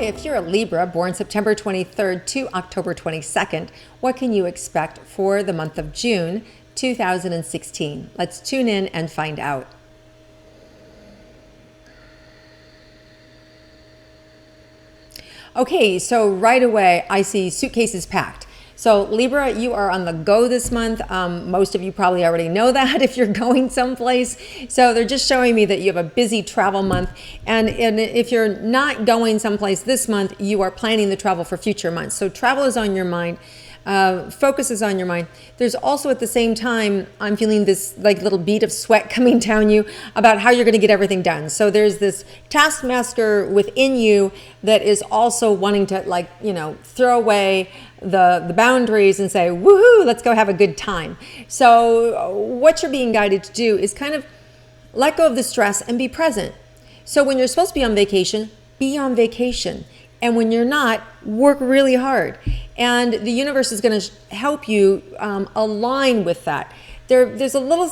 if you're a Libra born September 23rd to October 22nd, what can you expect for the month of June 2016? Let's tune in and find out. Okay, so right away I see suitcases packed. So Libra, you are on the go this month. Most of you probably already know that if you're going someplace. So they're just showing me that you have a busy travel month. And if you're not going someplace this month, you are planning the travel for future months. So travel is on your mind. Focus is on your mind. There's also at the same time, I'm feeling this like little bead of sweat coming down you about how you're going to get everything done. So there's this taskmaster within you that is also wanting to throw away the boundaries and say, woohoo, let's go have a good time. So what you're being guided to do is kind of let go of the stress and be present. So when you're supposed to be on vacation, be on vacation. And when you're not, work really hard. And the universe is going to help you align with that. There's a little,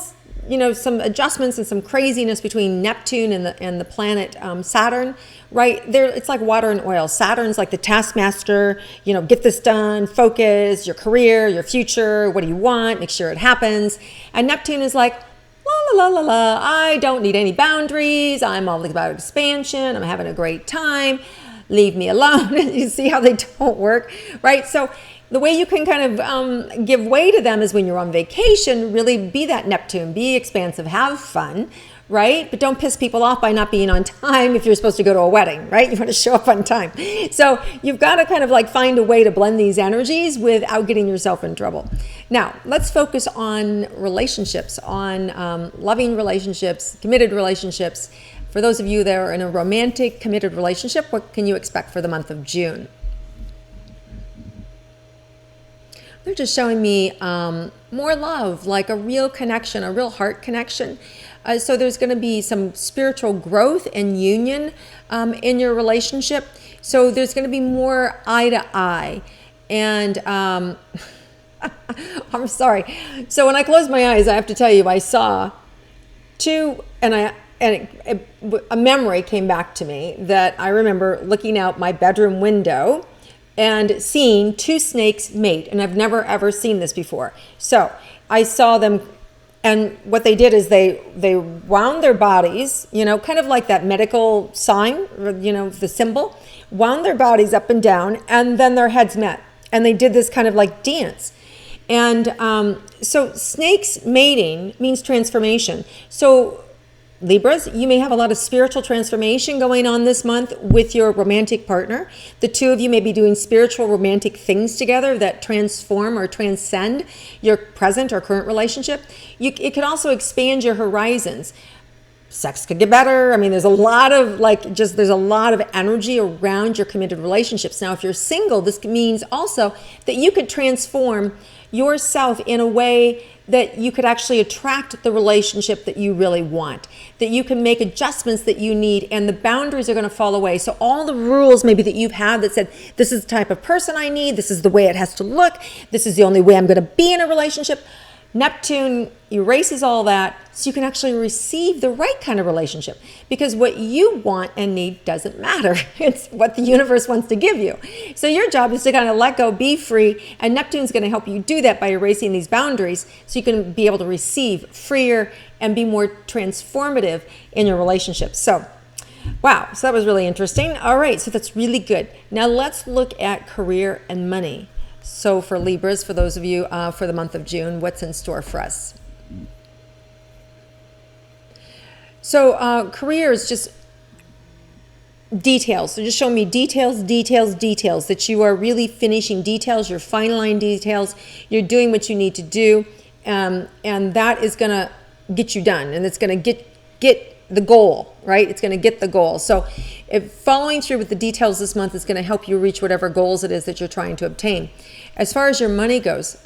some adjustments and some craziness between Neptune and the planet Saturn, right? It's like water and oil. Saturn's like the taskmaster, get this done, focus, your career, your future, what do you want, make sure it happens. And Neptune is like, la, la, la, la, la, I don't need any boundaries. I'm all about expansion. I'm having a great time. Leave me alone. You see how they don't work, right? So the way you can kind of give way to them is when you're on vacation, really be that Neptune, be expansive, have fun, right? But don't piss people off by not being on time if you're supposed to go to a wedding, right? You want to show up on time. So you've got to kind of find a way to blend these energies without getting yourself in trouble. Now, let's focus on relationships, on loving relationships, committed relationships. For those of you that are in a romantic, committed relationship, what can you expect for the month of June? They're just showing me more love, like a real connection, a real heart connection. So there's going to be some spiritual growth and union in your relationship. So there's going to be more eye to eye. And I'm sorry. So when I closed my eyes, I have to tell you, I saw two, a memory came back to me that I remember looking out my bedroom window and seeing two snakes mate. And I've never, ever seen this before. So I saw them, and what they did is they wound their bodies, kind of like that medical sign, the symbol, wound their bodies up and down, and then their heads met. And they did this kind of like dance. And so snakes mating means transformation. So Libras, you may have a lot of spiritual transformation going on this month with your romantic partner. The two of you may be doing spiritual romantic things together that transform or transcend your present or current relationship. It could also expand your horizons. Sex could get better. I mean, there's a lot of there's a lot of energy around your committed relationships. Now, if you're single, this means also that you could transform yourself in a way that you could actually attract the relationship that you really want, that you can make adjustments that you need, and the boundaries are going to fall away. So all the rules maybe that you've had that said, this is the type of person I need, this is the way it has to look, this is the only way I'm going to be in a relationship, Neptune erases all that so you can actually receive the right kind of relationship, because what you want and need doesn't matter. It's what the universe wants to give you. So your job is to kind of let go, be free, and Neptune's going to help you do that by erasing these boundaries so you can be able to receive freer and be more transformative in your relationships. So wow, so that was really interesting. All right, so that's really good. Now let's look at career and money. So for Libras, for those of you for the month of June, what's in store for us? So career is just details. So just show me details that you are really finishing details, you're fine-line details, you're doing what you need to do, and that is going to get you done, and it's going to get the goal, right? It's going to get the goal. So if following through with the details this month is going to help you reach whatever goals it is that you're trying to obtain. As far as your money goes,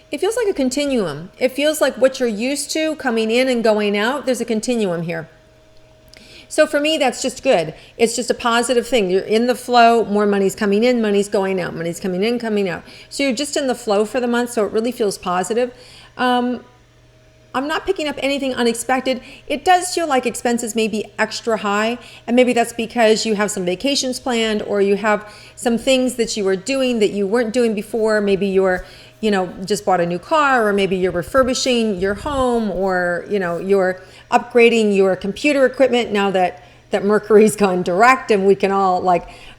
it feels like a continuum. It feels like what you're used to coming in and going out. There's a continuum here. So for me, that's just good. It's just a positive thing. You're in the flow, more money's coming in, money's going out, money's coming in, coming out. So you're just in the flow for the month, so it really feels positive. I'm not picking up anything unexpected. It does feel like expenses may be extra high, and maybe that's because you have some vacations planned, or you have some things that you are doing that you weren't doing before. Maybe you're, just bought a new car, or maybe you're refurbishing your home, or, you're upgrading your computer equipment now that Mercury's gone direct, and we can all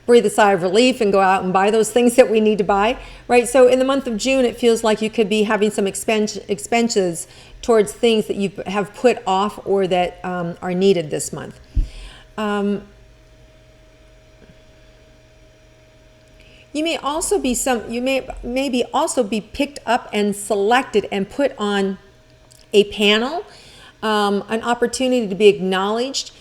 breathe a sigh of relief and go out and buy those things that we need to buy, right? So in the month of June, it feels like you could be having some expenses towards things that you have put off or that are needed this month. You may also be maybe also be picked up and selected and put on a panel, an opportunity to be acknowledged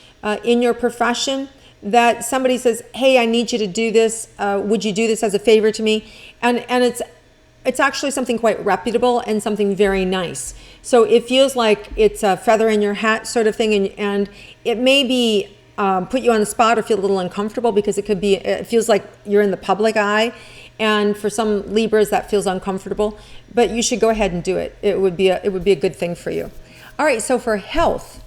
in your profession, that somebody says, hey, I need you to do this. Would you do this as a favor to me? And it's actually something quite reputable and something very nice. So it feels like it's a feather in your hat sort of thing, and it may be put you on the spot or feel a little uncomfortable, because it feels like you're in the public eye, and for some Libras that feels uncomfortable, but you should go ahead and do it. It would be a good thing for you. All right, so for health,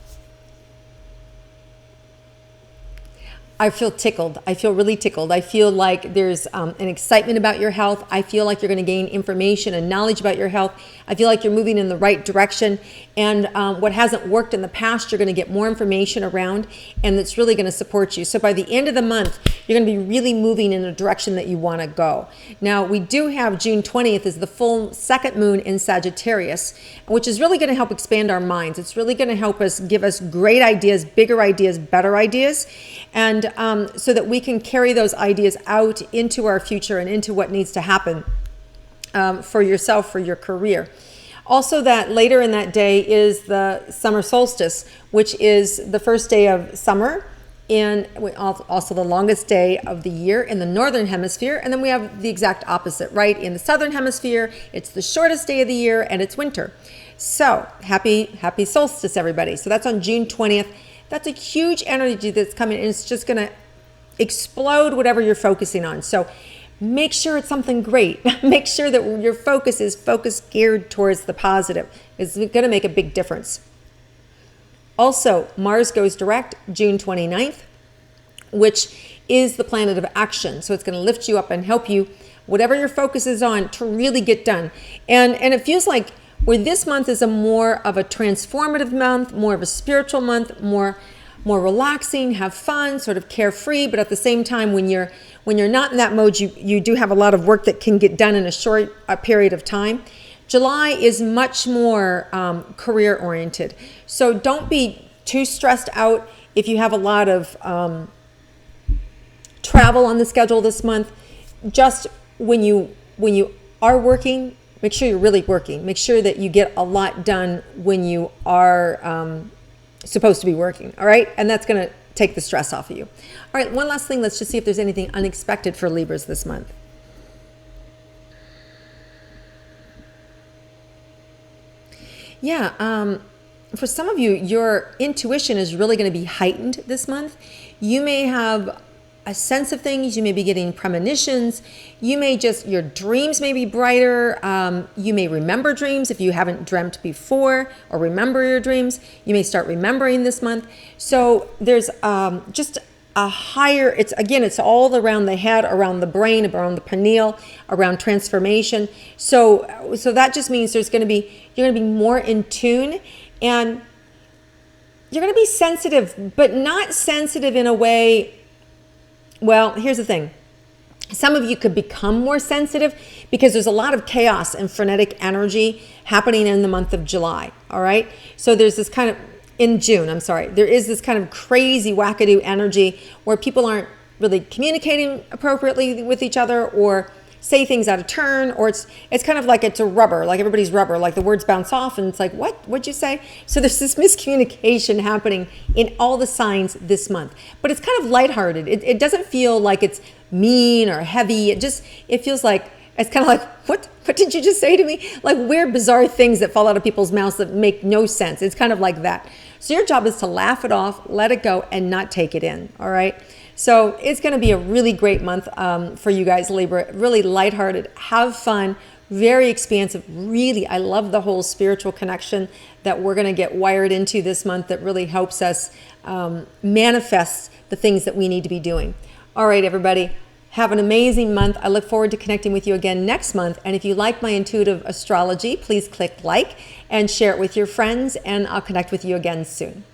I feel tickled. I feel really tickled. I feel like there's an excitement about your health. I feel like you're going to gain information and knowledge about your health. I feel like you're moving in the right direction. And what hasn't worked in the past, you're going to get more information around, and it's really going to support you. So by the end of the month, you're going to be really moving in a direction that you want to go. Now, we do have June 20th is the full second moon in Sagittarius, which is really going to help expand our minds. It's really going to help us, give us great ideas, bigger ideas, better ideas, and so that we can carry those ideas out into our future and into what needs to happen for yourself, for your career. Also, that later in that day is the summer solstice, which is the first day of summer, and also the longest day of the year in the northern hemisphere. And then we have the exact opposite, right? In the southern hemisphere, it's the shortest day of the year, and it's winter. So happy solstice, everybody. So that's on June 20th. That's a huge energy that's coming, and it's just going to explode whatever you're focusing on. So make sure it's something great. Make sure that your focus is geared towards the positive. It's going to make a big difference. Also, Mars goes direct June 29th, which is the planet of action. So it's going to lift you up and help you, whatever your focus is on, to really get done. And it feels like where this month is more of a transformative month, more of a spiritual month, more relaxing, have fun, sort of carefree, but at the same time, when you're not in that mode, you do have a lot of work that can get done in a short period of time. July is much more career oriented. So don't be too stressed out if you have a lot of travel on the schedule this month. Just when you are working, make sure you're really working. Make sure that you get a lot done when you are supposed to be working, all right? And that's going to take the stress off of you. All right, one last thing. Let's just see if there's anything unexpected for Libras this month. Yeah, for some of you, your intuition is really going to be heightened this month. You may have a sense of things. You may be getting premonitions. Your dreams may be brighter. You may remember dreams if you haven't dreamt before, or remember your dreams. You may start remembering this month. So there's just a higher, it's all around the head, around the brain, around the pineal, around transformation. So that just means you're going to be more in tune, and you're going to be sensitive, but not sensitive in a way. Well, here's the thing. Some of you could become more sensitive because there's a lot of chaos and frenetic energy happening in the month of July. All right. So there's this kind of, in June, I'm sorry, there is this kind of crazy wackadoo energy where people aren't really communicating appropriately with each other, or say things out of turn, or it's kind of like it's a rubber, like everybody's rubber, like the words bounce off and it's like, what'd you say? So there's this miscommunication happening in all the signs this month, but it's kind of lighthearted. It doesn't feel like it's mean or heavy. It feels like, it's kind of like, what did you just say to me? Like weird, bizarre things that fall out of people's mouths that make no sense. It's kind of like that. So your job is to laugh it off, let it go, and not take it in. All right. So it's going to be a really great month for you guys, Libra. Really lighthearted, have fun, very expansive. Really, I love the whole spiritual connection that we're going to get wired into this month that really helps us manifest the things that we need to be doing. All right, everybody. Have an amazing month. I look forward to connecting with you again next month. And if you like my intuitive astrology, please click like and share it with your friends, and I'll connect with you again soon.